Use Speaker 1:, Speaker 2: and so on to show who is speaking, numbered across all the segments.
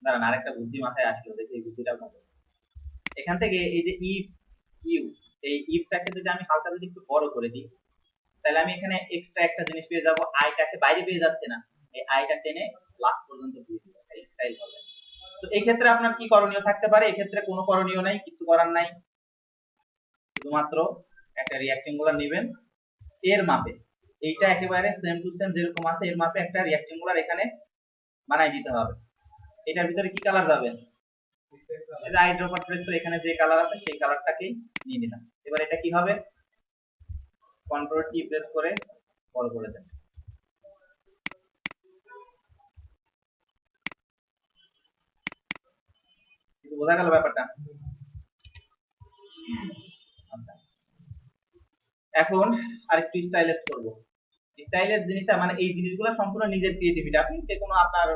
Speaker 1: দাঁড়ান আরেকটা বুদ্ধি মাথায় আসলো, দেখি এই বুদ্ধিটা কত। এখান থেকে এই যে ইফ ইউ, এই ইফটাকে যদি আমি হালকা যদি একটু বড় করে দিই, তাহলে আমি এখানে এক্সট্রা একটা জিনিস পেয়ে যাবো, আইটাকে বাইরে পেয়ে যাচ্ছে না, এই আইটা টেনে লাস্ট পর্যন্ত দিয়ে দিব, এই স্টাইল হবে। তো এই ক্ষেত্রে আপনার কি করণীয় থাকতে পারে? এই ক্ষেত্রে কোনো করণীয় নাই, কিছু করার নাই, শুধুমাত্র একটা রিঅ্যাক্টেঙ্গুলার নেবেন, এর মাপে এইটা একেবারে সেম টু সেম যেরকম আছে এর মাপে একটা রিঅ্যাক্টেঙ্গুলার এখানে বানাই দিতে হবে। এটার ভিতরে কি কালার যাবে? এই যে আইড্রপার প্রেস করে এখানে যে কালার আছে সেই কালারটাকেই নিয়ে নিলাম। এবার এটা কি হবে? কন্ট্রোল টি প্রেস করে বড় করে দেন। কিন্তু বোঝা গেল ব্যাপারটা? আচ্ছা, এখন আরেকটু স্টাইলিশ করব। স্টাইলিশ জিনিসটা মানে এই জিনিসগুলো সম্পূর্ণ নিজের ক্রিয়েটিভিটি, আপনি যে কোনো আপনার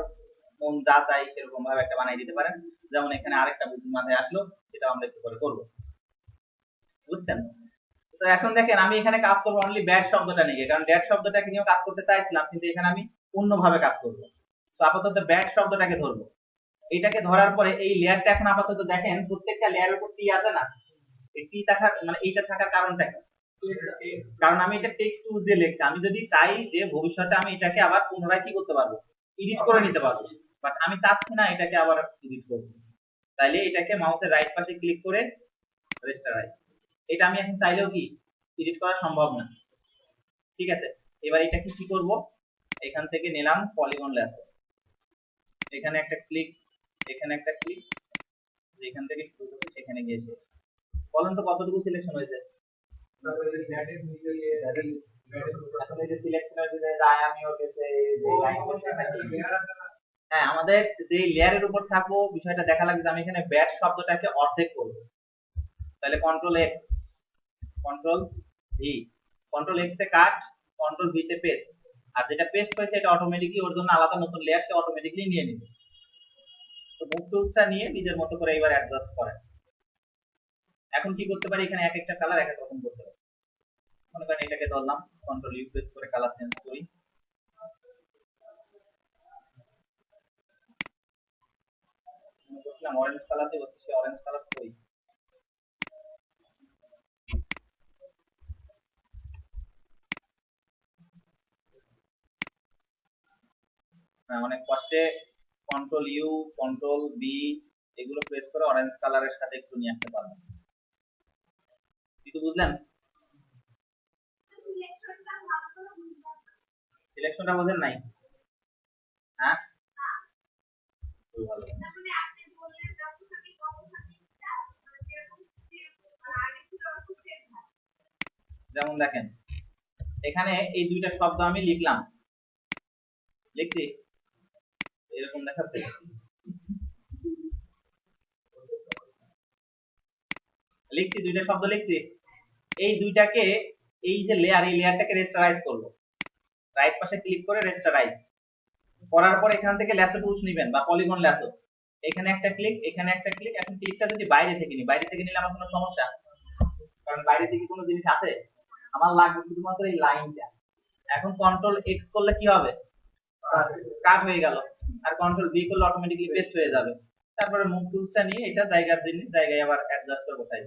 Speaker 1: মন যা চাই সেরকম ভাবে একটা বানাই দিতে পারেন। যেমন এখানে আরেকটা বুদ্ধি মাথায় আসলো, সেটা আমরা একটু পরে করব, বুঝছেন? তো এখন দেখেন আমি এখানে কাজ করবো অনলি ব্যাড শব্দটা নিয়ে, কারণ ব্যাড শব্দটাকে নিয়েও কাজ করতে চাইছিলাম, কিন্তু এখানে আমি অন্যভাবে কাজ করবো। তো আপাতত ব্যাড শব্দটাকে ধরবো। এটাকে ধরার পরে এই লেয়ারটা এখন আপাতত দেখেন প্রত্যেকটা লেয়ারের উপর টি আছে না, এই টি থাকার মানে এইটা থাকার কারণটা কি? কারণ আমি এটা টেক্সট টুল দিয়ে লিখছি, আমি যদি চাই যে ভবিষ্যতে আমি এটাকে আবার পুনরায় কি করতে পারবো, এডিট করে নিতে পারবো, বাট আমি চাচ্ছি না এটাকে আবার এডিট করবো। তাইলে এটাকে মাউসের রাইট পাশে ক্লিক করে রেস্টারাইজ, এটা আমি এখন চাইলেও কি এডিট করা সম্ভব না। ঠিক আছে, এবার এটাকে কি করব, এখান থেকে নিলাম পলিগন লেয়ার, এখানে একটা ক্লিক, এখানে একটা ক্লিক, এখান থেকে শুরু করছি সেখানে গিয়ে শেষ। বলেন তো কতটুকু সিলেকশন হয়েছে? হ্যাঁ, আমাদের যে লেয়ারের উপর থাকবো বিষয়টা দেখা লাগবে। আমি এখানে ব্যাট শব্দটাকে অর্ধেক করবো, তাহলে control x, control V, control x তে কাট, কন্ট্রোল ভি তে পেস্ট, আর যেটা পেস্ট হয়েছে এটা অটোমেটিকলি ওর জন্য আলাদা নতুন লেয়ার সে অটোমেটিকলি নিয়ে নেবে। তো মুভ টুলসটা নিয়ে নিজের মতো করে এবার অ্যাডজাস্ট করেন। এখন কি করতে পারি, এখানে এক একটা কালার এক এক রকম করতে পারি। মনে করেন এটাকে ধরলাম, কন্ট্রোল ইউ প্রেস করে কালার চেঞ্জ করি, বলছিলাম অরেঞ্জ কালার দিয়ে, সে অরেঞ্জ কালার করি। অনেক কষ্টে কন্ট্রোল ইউ কন্ট্রোল বি এগুলো প্রেস করে অরেঞ্জ কালারের সাথে একটু নিয়ে আসতে পারলাম। কিছু বুঝলেন? সিলেকশনটা বুঝেন নাই? হ্যাঁ, ভালো। যেমন দেখেন এখানে এই দুইটা শব্দ আমি লিখলাম, লিখছি এরকম দেখাচ্ছে, লিখছি দুইটা শব্দ লিখছি, এই দুইটাকে এই যে লেয়ার, এই লেয়ারটাকে রেস্টারাইজ করব, রাইট পাশে ক্লিক করে রেস্টারাইজ করার পর এখান থেকে ল্যাসো টুলস নেবেন বা পলিগন ল্যাসো, এখানে একটা ক্লিক, এখানে একটা ক্লিক। এখন ক্লিকটা যদি বাইরে থেকে নিই, বাইরে থেকে নিলে আমার কোনো সমস্যা, কারণ বাইরে থেকে কোনো জিনিস আছে, আমার লাগবে শুধুমাত্র এই লাইনটা। এখন কন্ট্রোল এক্স করলে কি হবে, কাট হয়ে গেল, আর কন্ট্রোল ভি করলে অটোমেটিক্যালি পেস্ট হয়ে যাবে। তারপরে মুভ টুলসটা নিয়ে এটা জায়গার দিন জায়গায় আবার অ্যাডজাস্ট করে বসাই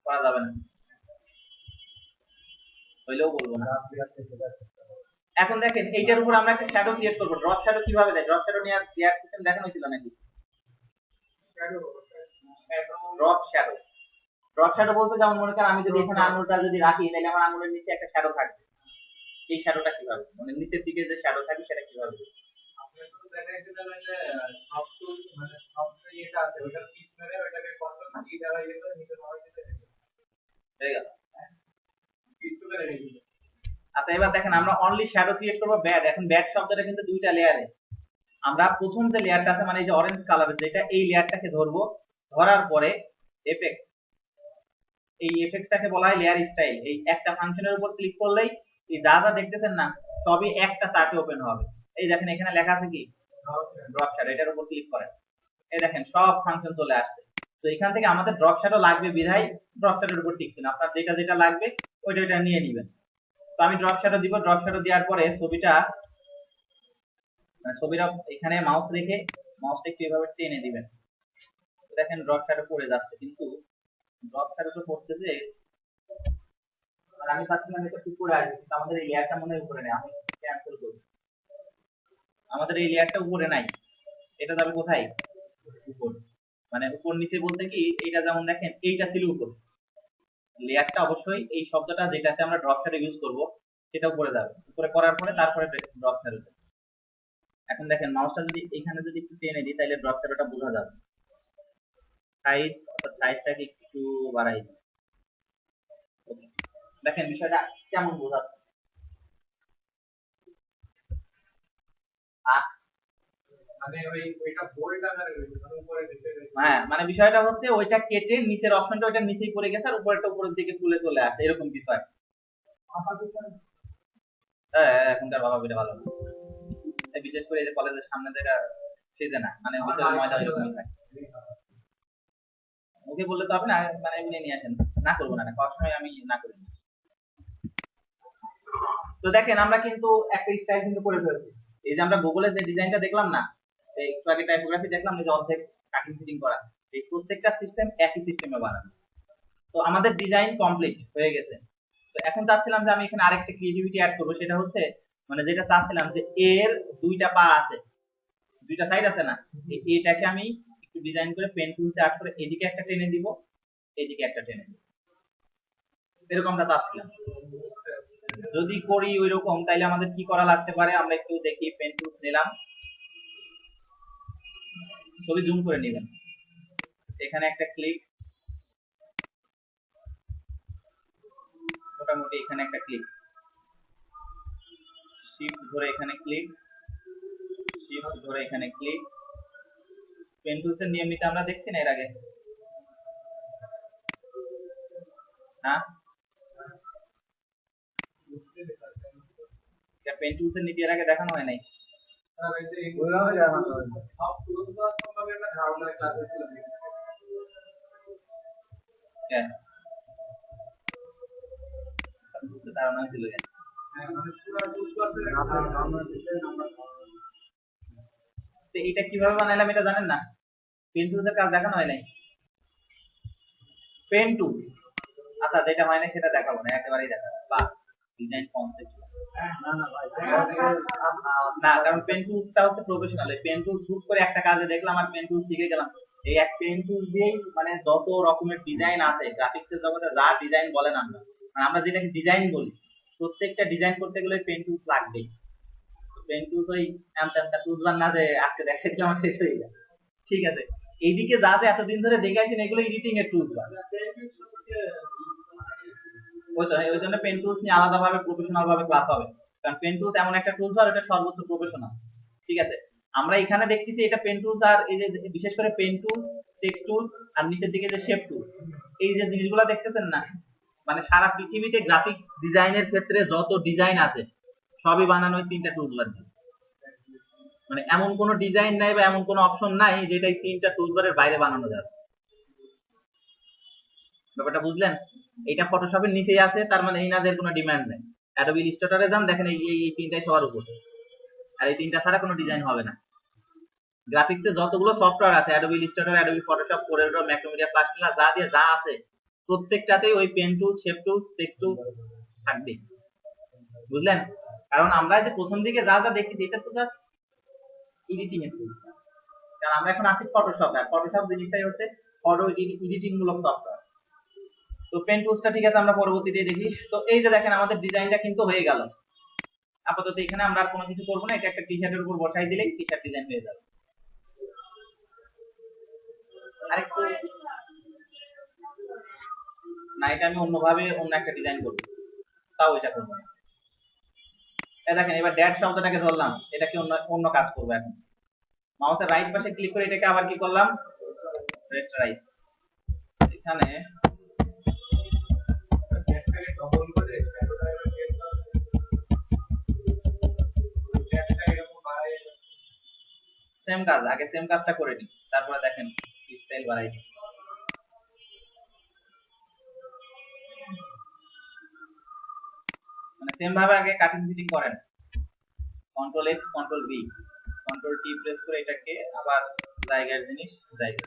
Speaker 1: করা যাবে না, হইলেও বলবো না। এখন দেখেন এইটার উপর আমরা একটা শ্যাডো ক্রিয়েট করব। ড্রপ শ্যাডো কিভাবে দেয়? ড্রপ শ্যাডো নিয়ে দেয়ার সিস্টেম দেখানো হয়েছিল নাকি? ড্রপ শ্যাডো, ড্রপ শ্যাডো বলতে যেমন মনে করেন আমি যদি এখানে আঙুলটা যদি রাখি তাহলে আমার আঙুলের নিচে একটা শ্যাডো থাকবে। এই শ্যাডোটা কিভাবে, মানে নিচের দিকে যে শ্যাডো থাকবে সেটা কিভাবে? আচ্ছা, এবার দেখেন আমরা অনলি শ্যাডো ক্রিয়েট করব ব্যাড। এখন ব্যাড শব্দটা কিন্তু দুইটা লেয়ারে, আমরা প্রথম যে লেয়ারটা আছে মানে এই যে অরেঞ্জ কালারের যেটা, এই লেয়ারটাকে ধরবো, ধরার পরে এফেক্ট, এই এফেক্টটাকে বলা হয় লেয়ার স্টাইল। এই একটা ফাংশনের উপর ক্লিক করলেই এই যা যা দেখতেছেন না সবই একটা চার্টে ওপেন হবে। এই দেখেন এখানে লেখা আছে কি ড্রপ শ্যাডো, এটার উপর ক্লিক করেন, এই দেখেন সব ফাংশন চলে আসছে। তো এখান থেকে আমাদের ড্রপ শ্যাডো লাগবে বিধায় ড্রপ শ্যাডোর উপর টিকছেন, আপনার যেটা যেটা লাগবে ওইটা ওইটা নিয়ে নেবেন। তো আমি ড্রপ শ্যাডো দিব, ড্রপ শ্যাডো দেওয়ার পরে ছবিটা এখানে মাউস রেখে মাউসটা একটু এভাবে টেনে দিবেন, দেখেন ড্রপ শ্যাডো পড়ে যাচ্ছে, কিন্তু ড্রপ শ্যাডো তো পড়তেছে, আর আমি চাচ্ছিলাম এটা উপরে আসবে, কিন্তু আমাদের এই লেয়ারটা মনে হয় উপরে নেই, আমি ক্যান্সেল করি। আমাদের এই লেয়ারটা উপরে নাই, এটা যাবে কোথায়? উপর। মানে উপর নিচে বলতে কি, এইটা যেমন দেখেন এইটা ছিল উপর, লেয়ারটা অবশ্যই এই শব্দটা যেটাতে আমরা ড্রপ শ্যাডো ইউজ করব সেটা উপরে যাবে, উপরে করার পরে তারপরে ড্রপ শ্যাডো। এখন দেখেন মাউসটা যদি এখানে যদি একটু টেনে দিই তাহলে ড্রপ শ্যাডোটা বোঝা যাবে। সাইজ, অর্থাৎ সাইজটাকে একটু বাড়াই দিই। দেখেন বিষয়টা কেমন বোঝাচ্ছে। হ্যাঁ, মানে বিষয়টা হচ্ছে ওইটা কেটে নিচের অপশনটা ওইটা নিচেই পড়ে গেছে আর উপরেরটা উপরের দিকে তুলে চলে আসছে, এরকম কিছু আর। হ্যাঁ, এখনকার বাবা বেটা ভালো না। বিশেষ করে এই যে কলেজের সামনে থেকে সেজে না, মানে ভিতরে ময়দা এরকমই থাকে। ওকে বললে তো আপনি মানে এমনি নিয়ে আসেন, না করবো না, খাওয়ার সময় আমি না করি। তো দেখেন আমরা কিন্তু একটা স্টাইল কিন্তু করে ফেলছি। এই যে আমরা গুগলের যে ডিজাইনটা দেখলাম না, একটু আগে টাইপোগ্রাফি দেখলাম, এই যে অর্ধেক কাটিং ফিটিং করা, এই প্রত্যেকটা সিস্টেম একই সিস্টেমে বানানো। তো আমাদের ডিজাইন কমপ্লিট হয়ে গেছে। তো এখন চাচ্ছিলাম যে আমি এখানে আরেকটা ক্রিয়েটিভিটি অ্যাড করবো, সেটা হচ্ছে মানে যেটা চাচ্ছিলাম যে এর দুইটা পা আছে, দুইটা সাইড আছে না, এটাকে আমি একটু ডিজাইন করে পেন টুলসে আর্ট করে এদিকে একটা টেনে দিব, এদিকে একটা টেনে দিব, এরকমটা চাচ্ছিলাম। যদি করি ওই রকম তাইলে আমাদের কি করা লাগতে পারে, আমরা একটু দেখি। পেন টুলস নিলাম, ছবি জুম করে নেবেন, এখানে একটা ক্লিক, মোটামুটি এখানে একটা ক্লিক, শিফট ধরে এখানে ক্লিক, শিফট ধরে এখানে ক্লিক। পেন টুলসের নিয়মিত আমরা দেখছি না এর আগে? হ্যাঁ, পেন টুলসের নীতি এর আগে দেখানো হয় নাই? ধারণা ছিল এটা কিভাবে বানাইলাম এটা জানেন না? পেন টুলসের কাজ দেখানো হয় নাই? পেন টুলস, আচ্ছা যেটা হয় না সেটা দেখাবো না, একেবারেই দেখাবো বা ডিজাইন কনসেপ্ট না, কারণ পেন টুলসটা হচ্ছে প্রফেশনাল। এই পেন টুলস হুট করে একটা কাজে দেখলাম আর পেন টুলস শিখে গেলাম, এই এক পেন টুলস দিয়েই মানে যত রকমের ডিজাইন আছে গ্রাফিক্সের জগতে, যা ডিজাইন বলেন আমরা, মানে আমরা যেটাকে ডিজাইন বলি, প্রত্যেকটা ডিজাইন করতে গেলে পেন টুলস লাগবেই। পেন টুলস ওই এমটা টুলস বার না যে আজকে দেখাই দিলে আমার শেষ হয়ে যায়। ঠিক আছে, এইদিকে যা যা এতদিন ধরে দেখে আছেন এগুলো এডিটিং এর টুলস বার, ওই জন্য পেন টুলস নিয়ে আলাদাভাবে প্রফেশনাল ভাবে ক্লাস হবে, কারণ পেন টুলস এমন একটা টুলস আর এটা সর্বোচ্চ প্রফেশনাল। ঠিক আছে, আমরা এখানে দেখতেছি এটা পেন টুলস, আর এই যে বিশেষ করে পেন টুলস, টেক্সট টুলস, আর নিচের দিকে যে শেপ টুলস, এই যে জিনিসগুলো দেখতেছেন না, মানে সারা পৃথিবীতে গ্রাফিক্স ডিজাইনের ক্ষেত্রে যত ডিজাইন আছে সবই বানানো ওই তিনটা টুলস বার দিয়ে। মানে এমন কোনো ডিজাইন নাই বা এমন কোনো অপশন নাই যেটা এই তিনটা টুলস বারের বাইরে বানানো যাবে। ব্যাপারটা বুঝলেন? এটা ফটোশপের নিচেই আছে, তার মানে এই না যে কোনো ডিমান্ড নেই। অ্যাডোবি ইলাস্ট্রেটরে যান, দেখেন এই তিনটাই সবার উপর, আর এই তিনটা ছাড়া কোনো ডিজাইন হবে না। গ্রাফিক্সে যতগুলো সফটওয়্যার আছে, Adobe Illustrator, Adobe Photoshop, CorelDRAW, Macromedia, প্লাস্টিনা, যা দিয়ে যা আছে প্রত্যেকটাতেই ওই pen tools, shape tools, text tools থাকবে। বুঝলেন? কারণ আমরা যে প্রথম দিকে যা যা দেখি এটা তো জাস্ট এডিটিং এর টুল, কারণ আমরা এখন আছি ফটোশপ, আর ফটোশপ জিনিসটাই হচ্ছে ফটো এডিটিং মূলক সফটওয়্যার। তো পেন টুলসটা ঠিক আছে, আমরা পরবর্তীতে দেখি। তো এই যে দেখেন আমাদের ডিজাইনটা কিন্তু হয়ে গেল। আপাতত এখানে আমরা আর কোনো কিছু করবো না, এটা একটা টি শার্টের উপর বসাই দিলেই টি শার্ট ডিজাইন হয়ে যাবে। আরেকটু না, এটা আমি অন্যভাবে অন্য একটা ডিজাইন করবো, তাও এটা করবো না। দেখেন এবার ড্যাট শব্দটাকে ধরলাম, এটাকে অন্য অন্য কাজ করবো। এখন মাউসের রাইট পাশে ক্লিক করে এটাকে আবার কি করলাম, রেস্টারাইজ। এখানে সেম কাজ, আগে সেম কাজটা করে নিই, তারপরে দেখেন স্টাইল বাড়াই দিই। মানে সেম ভাবে আগে কাটিং ফিটিং করেন। Control x, control V, control T press করে এটাকে আবার জায়গার জিনিস জায়গা।